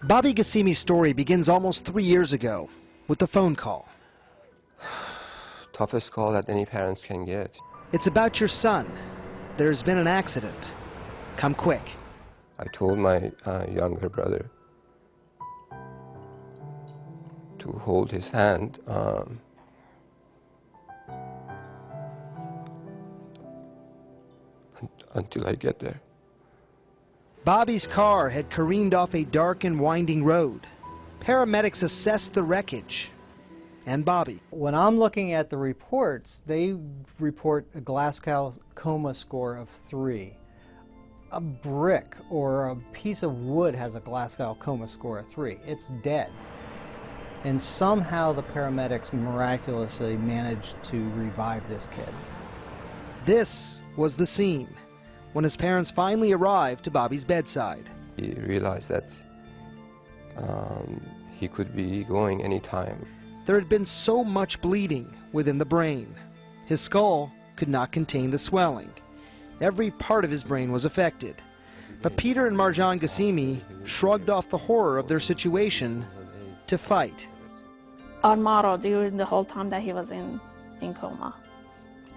Bobby Ghassemi's story begins almost 3 years ago with a phone call. Toughest call that any parents can get. It's about your son. There's been an accident. Come quick. I told my younger brother to hold his hand until I get there. Bobby's car had careened off a dark and winding road. Paramedics assessed the wreckage and Bobby. When I'm looking at the reports, they report a Glasgow coma score of 3. A brick or a piece of wood has a Glasgow coma score of 3. It's dead. And somehow the paramedics miraculously managed to revive this kid. This was the scene when his parents finally arrived to Bobby's bedside. He realized that he could be going any time. There had been so much bleeding within the brain. His skull could not contain the swelling. Every part of his brain was affected. But Peter and Marjan Ghassemi shrugged off the horror of their situation to fight. Our motto during the whole time that he was in coma,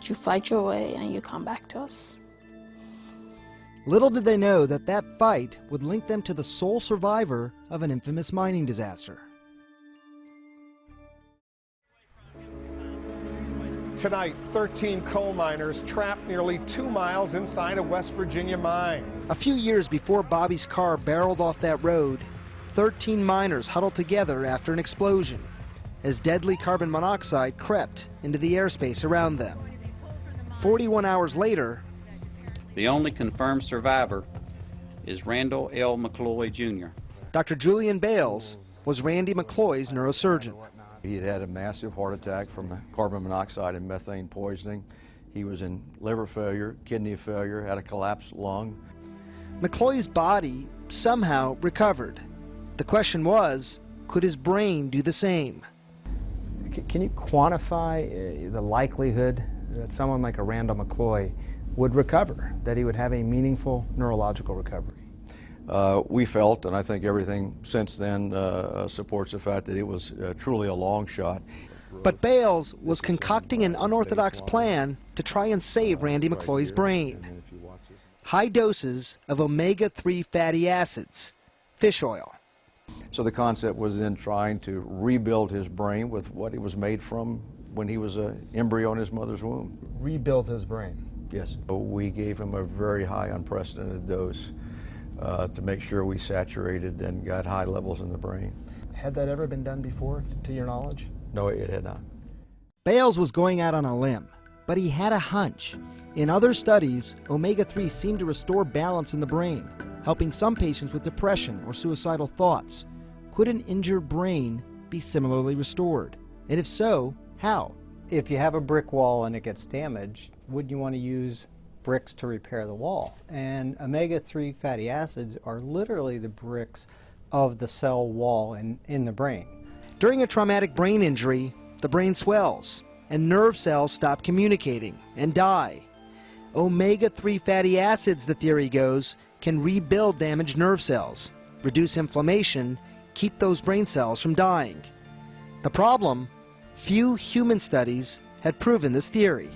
you fight your way and you come back to us. Little did they know that that fight would link them to the sole survivor of an infamous mining disaster. Tonight, 13 coal miners trapped nearly 2 miles inside a West Virginia mine. A few years before Bobby's car barreled off that road, 13 miners huddled together after an explosion as deadly carbon monoxide crept into the airspace around them. 41 hours later, the only confirmed survivor is Randall L. McCloy, Jr. Dr. Julian Bales was Randy McCloy's neurosurgeon. He had had a massive heart attack from carbon monoxide and methane poisoning. He was in liver failure, kidney failure, had a collapsed lung. McCloy's body somehow recovered. The question was, could his brain do the same? Can you quantify the likelihood that someone like a Randall McCloy would recover, that he would have a meaningful neurological recovery? We felt, and I think everything since then supports the fact that it was truly a long shot. But Bales was concocting an unorthodox plan to try and save Randy McCloy's brain. High doses of omega-3 fatty acids, fish oil. So the concept was then trying to rebuild his brain with what it was made from when he was an embryo in his mother's womb. Rebuild his brain? Yes. We gave him a very high, unprecedented dose to make sure we saturated and got high levels in the brain. Had that ever been done before, to your knowledge? No, it had not. Bales was going out on a limb, but he had a hunch. In other studies, omega-3 seemed to restore balance in the brain, helping some patients with depression or suicidal thoughts. Could an injured brain be similarly restored? And if so, how? If you have a brick wall and it gets damaged, would you want to use bricks to repair the wall? And omega-3 fatty acids are literally the bricks of the cell wall in the brain. During a traumatic brain injury, the brain swells and nerve cells stop communicating and die. Omega-3 fatty acids, the theory goes, can rebuild damaged nerve cells, reduce inflammation, keep those brain cells from dying. The problem? Few human studies had proven this theory.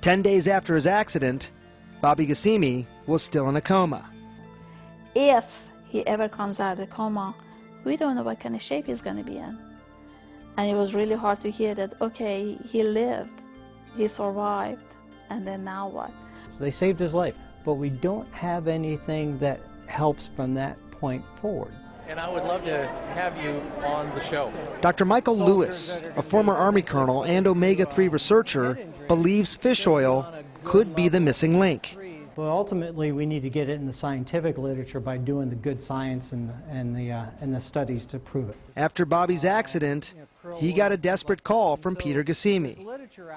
10 days after his accident, Bobby Ghassemi was still in a coma. If he ever comes out of the coma, we don't know what kind of shape he's going to be in. And it was really hard to hear that, okay, he lived, he survived, and then now what? So they saved his life, but we don't have anything that helps from that point forward. And I would love to have you on the show. Dr. Michael Lewis, a former Army colonel and omega-3 researcher, believes fish oil could be the missing link. Well, ultimately, we need to get it in the scientific literature by doing the good science and the studies to prove it. After Bobby's accident, he got a desperate call from Peter Ghassemi,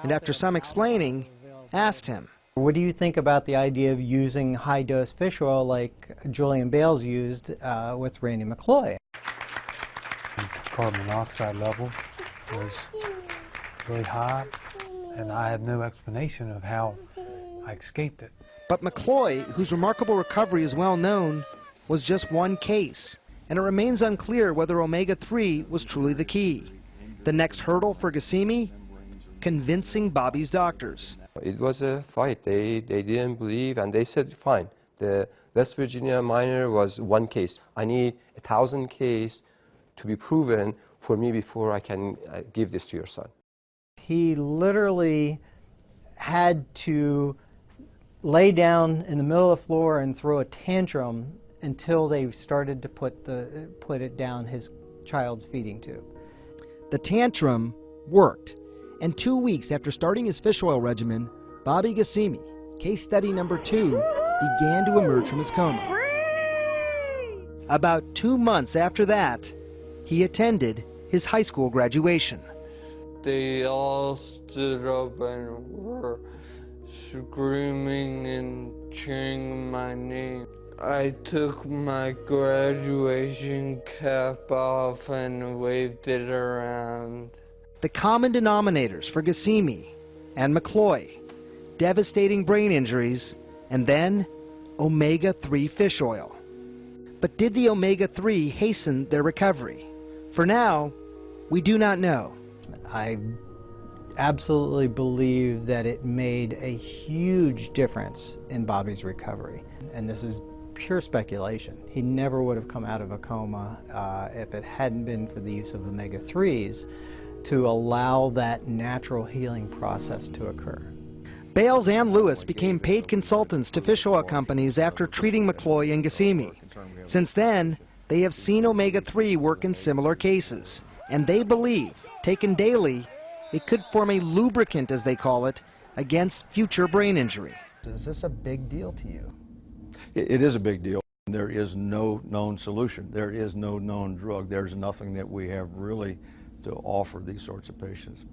and after some explaining, asked him, what do you think about the idea of using high-dose fish oil like Julian Bales used with Randy McCloy? The carbon monoxide level was really high, and I have no explanation of how I escaped it. But McCloy, whose remarkable recovery is well known, was just one case. and it remains unclear whether omega-3 was truly the key. The next hurdle for Ghassemi? Convincing Bobby's doctors. It was a fight. They didn't believe, and they said, fine, the West Virginia miner was one case. I need 1,000 cases to be proven for me before I can give this to your son. He literally had to lay down in the middle of the floor and throw a tantrum until they started to put it down his child's feeding tube. The tantrum worked, and 2 weeks after starting his fish oil regimen, Bobby Ghassemi, case study number 2, began to emerge from his coma. About 2 months after that, he attended his high school graduation. They all stood up and were screaming and cheering my name. I took my graduation cap off and waved it around. The common denominators for Ghassemi and McCloy: devastating brain injuries, and then omega-3 fish oil. But did the omega-3 hasten their recovery? For now, we do not know. I absolutely believe that it made a huge difference in Bobby's recovery. And this is pure speculation. He never would have come out of a coma if it hadn't been for the use of omega-3s to allow that natural healing process to occur. Bales and Lewis became paid consultants to fish oil companies after treating McCloy and Ghassemi. Since then, they have seen omega-3 work in similar cases, and they believe, taken daily, it could form a lubricant, as they call it, against future brain injury. Is this a big deal to you? It is a big deal. There is no known solution. There is no known drug. There's nothing that we have really to offer these sorts of patients.